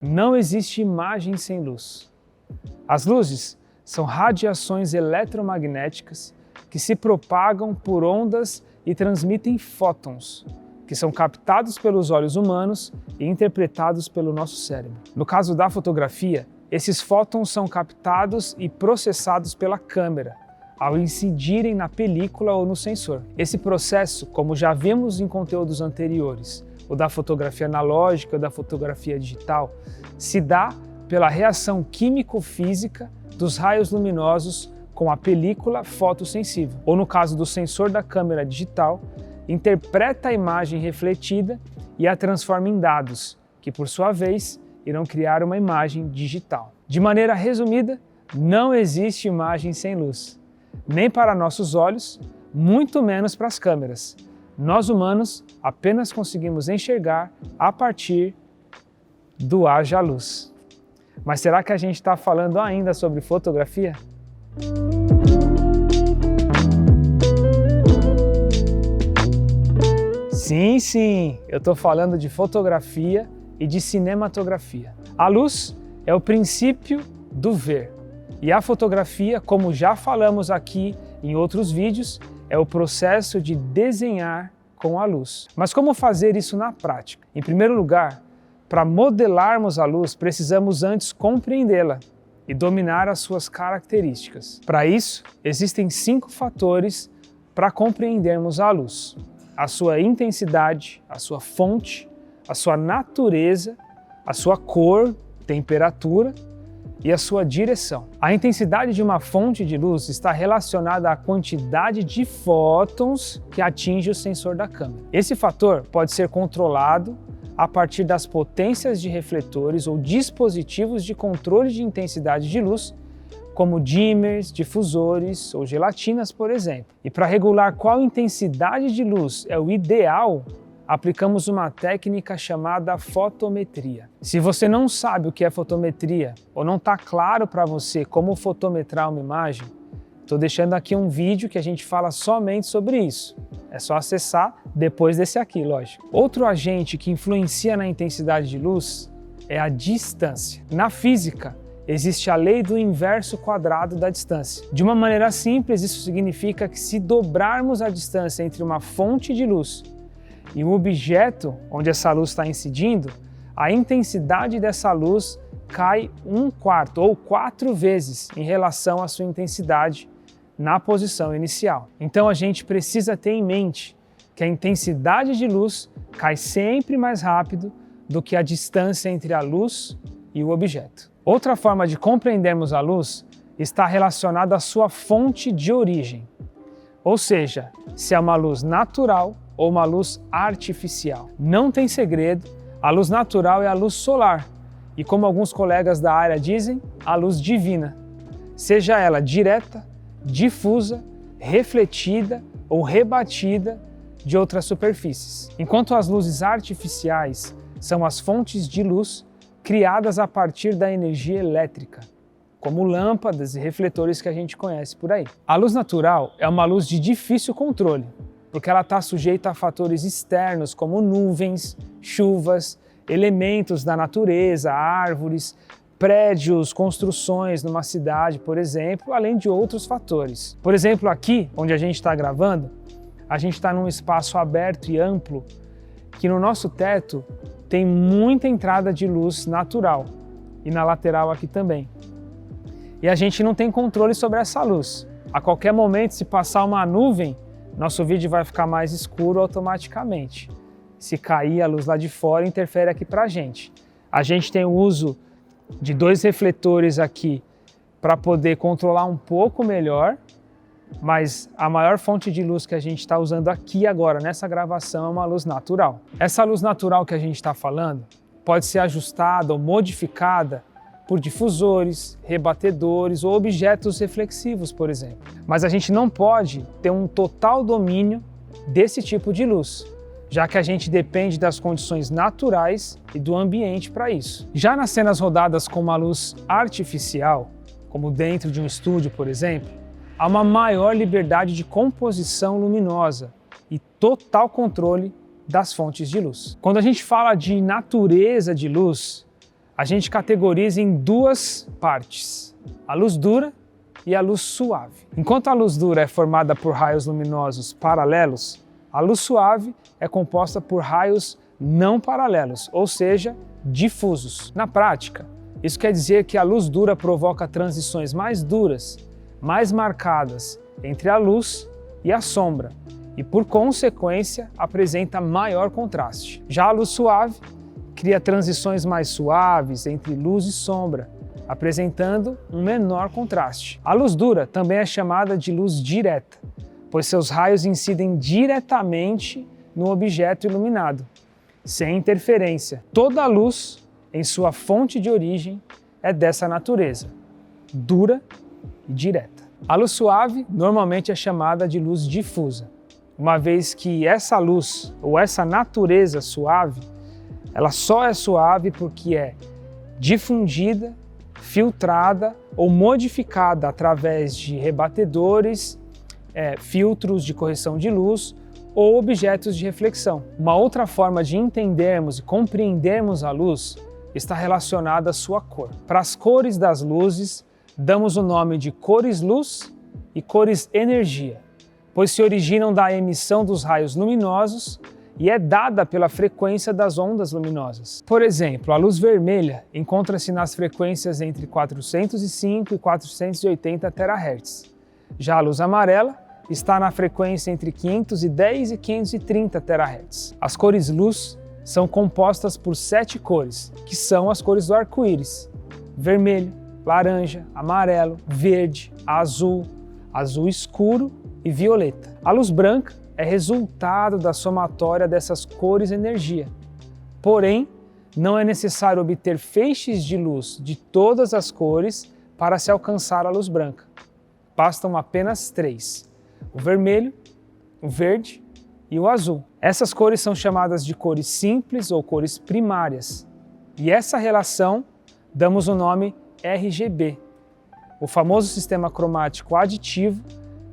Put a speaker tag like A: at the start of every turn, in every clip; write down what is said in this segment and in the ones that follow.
A: Não existe imagem sem luz. As luzes são radiações eletromagnéticas que se propagam por ondas e transmitem fótons, que são captados pelos olhos humanos e interpretados pelo nosso cérebro. No caso da fotografia, esses fótons são captados e processados pela câmera, ao incidirem na película ou no sensor. Esse processo, como já vimos em conteúdos anteriores, o da fotografia analógica ou da fotografia digital, se dá pela reação químico-física dos raios luminosos com a película fotossensível, ou no caso do sensor da câmera digital, interpreta a imagem refletida e a transforma em dados, que por sua vez irão criar uma imagem digital. De maneira resumida, não existe imagem sem luz, nem para nossos olhos, muito menos para as câmeras. Nós humanos apenas conseguimos enxergar a partir do haja luz. Mas será que a gente está falando ainda sobre fotografia? Sim, eu estou falando de fotografia e de cinematografia. A luz é o princípio do ver. E a fotografia, como já falamos aqui em outros vídeos, é o processo de desenhar com a luz. Mas como fazer isso na prática? Em primeiro lugar, para modelarmos a luz, precisamos antes compreendê-la e dominar as suas características. Para isso, existem 5 fatores para compreendermos a luz: a sua intensidade, a sua fonte, a sua natureza, a sua cor, temperatura e a sua direção. A intensidade de uma fonte de luz está relacionada à quantidade de fótons que atinge o sensor da câmera. Esse fator pode ser controlado a partir das potências de refletores ou dispositivos de controle de intensidade de luz, como dimmers, difusores ou gelatinas, por exemplo. E para regular qual intensidade de luz é o ideal, aplicamos uma técnica chamada fotometria. Se você não sabe o que é fotometria ou não está claro para você como fotometrar uma imagem, estou deixando aqui um vídeo que a gente fala somente sobre isso. É só acessar depois desse aqui, lógico. Outro agente que influencia na intensidade de luz é a distância. Na física, existe a lei do inverso quadrado da distância. De uma maneira simples, isso significa que se dobrarmos a distância entre uma fonte de luz e o objeto onde essa luz está incidindo, a intensidade dessa luz cai 1/4 ou 4 vezes em relação à sua intensidade na posição inicial. Então a gente precisa ter em mente que a intensidade de luz cai sempre mais rápido do que a distância entre a luz e o objeto. Outra forma de compreendermos a luz está relacionada à sua fonte de origem, ou seja, se é uma luz natural ou uma luz artificial. Não tem segredo, a luz natural é a luz solar e, como alguns colegas da área dizem, a luz divina, seja ela direta, difusa, refletida ou rebatida de outras superfícies. Enquanto as luzes artificiais são as fontes de luz criadas a partir da energia elétrica, como lâmpadas e refletores que a gente conhece por aí. A luz natural é uma luz de difícil controle, porque ela está sujeita a fatores externos como nuvens, chuvas, elementos da natureza, árvores, prédios, construções numa cidade, por exemplo, além de outros fatores. Por exemplo, aqui, onde a gente está gravando, a gente está num espaço aberto e amplo, que no nosso teto tem muita entrada de luz natural, e na lateral aqui também. E a gente não tem controle sobre essa luz. A qualquer momento, se passar uma nuvem, nosso vídeo vai ficar mais escuro automaticamente. Se cair a luz lá de fora, interfere aqui para a gente. A gente tem o uso de 2 refletores aqui para poder controlar um pouco melhor, mas a maior fonte de luz que a gente está usando aqui agora, nessa gravação, é uma luz natural. Essa luz natural que a gente está falando pode ser ajustada ou modificada por difusores, rebatedores ou objetos reflexivos, por exemplo. Mas a gente não pode ter um total domínio desse tipo de luz, já que a gente depende das condições naturais e do ambiente para isso. Já nas cenas rodadas com uma luz artificial, como dentro de um estúdio, por exemplo, há uma maior liberdade de composição luminosa e total controle das fontes de luz. Quando a gente fala de natureza de luz, a gente categoriza em duas partes, a luz dura e a luz suave. Enquanto a luz dura é formada por raios luminosos paralelos, a luz suave é composta por raios não paralelos, ou seja, difusos. Na prática, isso quer dizer que a luz dura provoca transições mais duras, mais marcadas entre a luz e a sombra e, por consequência, apresenta maior contraste. Já a luz suave cria transições mais suaves entre luz e sombra, apresentando um menor contraste. A luz dura também é chamada de luz direta, pois seus raios incidem diretamente no objeto iluminado, sem interferência. Toda a luz, em sua fonte de origem, é dessa natureza, dura e direta. A luz suave normalmente é chamada de luz difusa, uma vez que essa luz ou essa natureza suave, ela só é suave porque é difundida, filtrada ou modificada através de rebatedores, filtros de correção de luz ou objetos de reflexão. Uma outra forma de entendermos e compreendermos a luz está relacionada à sua cor. Para as cores das luzes, damos o nome de cores-luz e cores-energia, pois se originam da emissão dos raios luminosos e é dada pela frequência das ondas luminosas. Por exemplo, a luz vermelha encontra-se nas frequências entre 405 e 480 THz. Já a luz amarela está na frequência entre 510 e 530 THz. As cores luz são compostas por 7 cores, que são as cores do arco-íris: vermelho, laranja, amarelo, verde, azul, azul escuro e violeta. A luz branca é resultado da somatória dessas cores energia. Porém, não é necessário obter feixes de luz de todas as cores para se alcançar a luz branca. Bastam apenas 3: o vermelho, o verde e o azul. Essas cores são chamadas de cores simples ou cores primárias. E essa relação damos o nome RGB, o famoso sistema cromático aditivo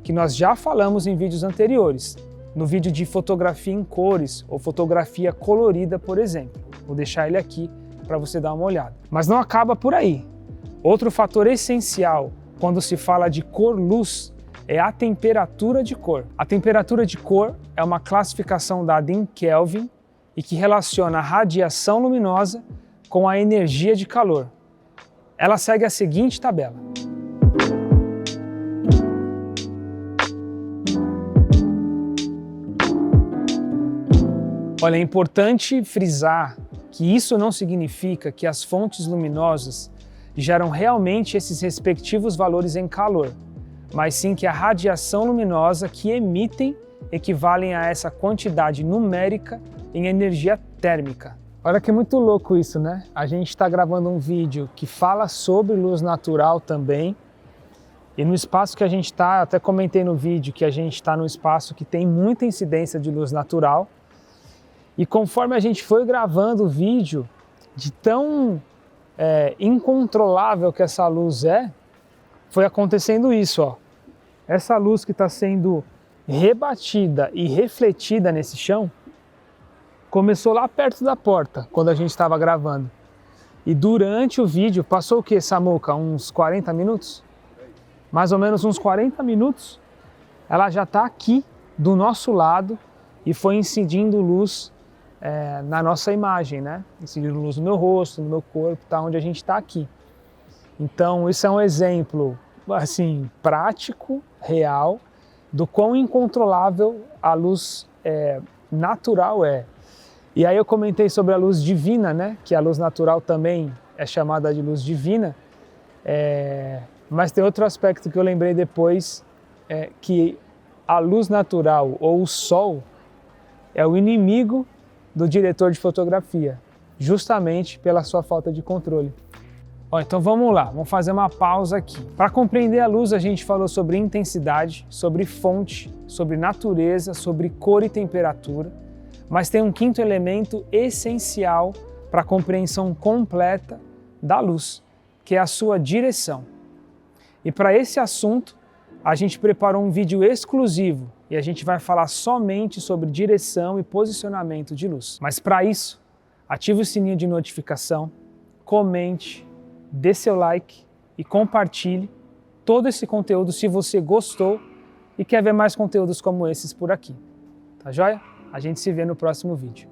A: que nós já falamos em vídeos anteriores, no vídeo de fotografia em cores ou fotografia colorida, por exemplo. Vou deixar ele aqui para você dar uma olhada. Mas não acaba por aí. Outro fator essencial quando se fala de cor-luz é a temperatura de cor. A temperatura de cor é uma classificação dada em Kelvin e que relaciona a radiação luminosa com a energia de calor. Ela segue a seguinte tabela. Olha, é importante frisar que isso não significa que as fontes luminosas geram realmente esses respectivos valores em calor, mas sim que a radiação luminosa que emitem equivalem a essa quantidade numérica em energia térmica. Olha que muito louco isso, né? A gente está gravando um vídeo que fala sobre luz natural também, e no espaço que a gente está, até comentei no vídeo que a gente está num espaço que tem muita incidência de luz natural, e conforme a gente foi gravando o vídeo, de tão incontrolável que essa luz foi acontecendo isso, ó. Essa luz que está sendo rebatida e refletida nesse chão, começou lá perto da porta, quando a gente estava gravando. E durante o vídeo, passou o que, Samuca? Uns 40 minutos? Mais ou menos uns 40 minutos, ela já está aqui do nosso lado e foi incidindo luz na nossa imagem, né? Incidindo luz no meu rosto, no meu corpo, tá onde a gente está aqui. Então, isso é um exemplo, assim, prático, real, do quão incontrolável a luz natural é. E aí eu comentei sobre a luz divina, né? Que a luz natural também é chamada de luz divina, mas tem outro aspecto que eu lembrei depois, que a luz natural ou o sol é o inimigo do diretor de fotografia, justamente pela sua falta de controle. Então vamos lá, vamos fazer uma pausa aqui. Para compreender a luz, a gente falou sobre intensidade, sobre fonte, sobre natureza, sobre cor e temperatura, mas tem um quinto elemento essencial para a compreensão completa da luz, que é a sua direção. E para esse assunto, a gente preparou um vídeo exclusivo e a gente vai falar somente sobre direção e posicionamento de luz. Mas para isso, ative o sininho de notificação, comente, dê seu like e compartilhe todo esse conteúdo se você gostou e quer ver mais conteúdos como esses por aqui. Tá joia? A gente se vê no próximo vídeo.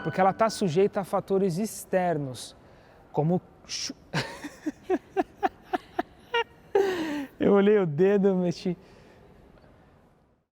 A: Porque ela está sujeita a fatores externos, como... Eu olhei o dedo, mexi...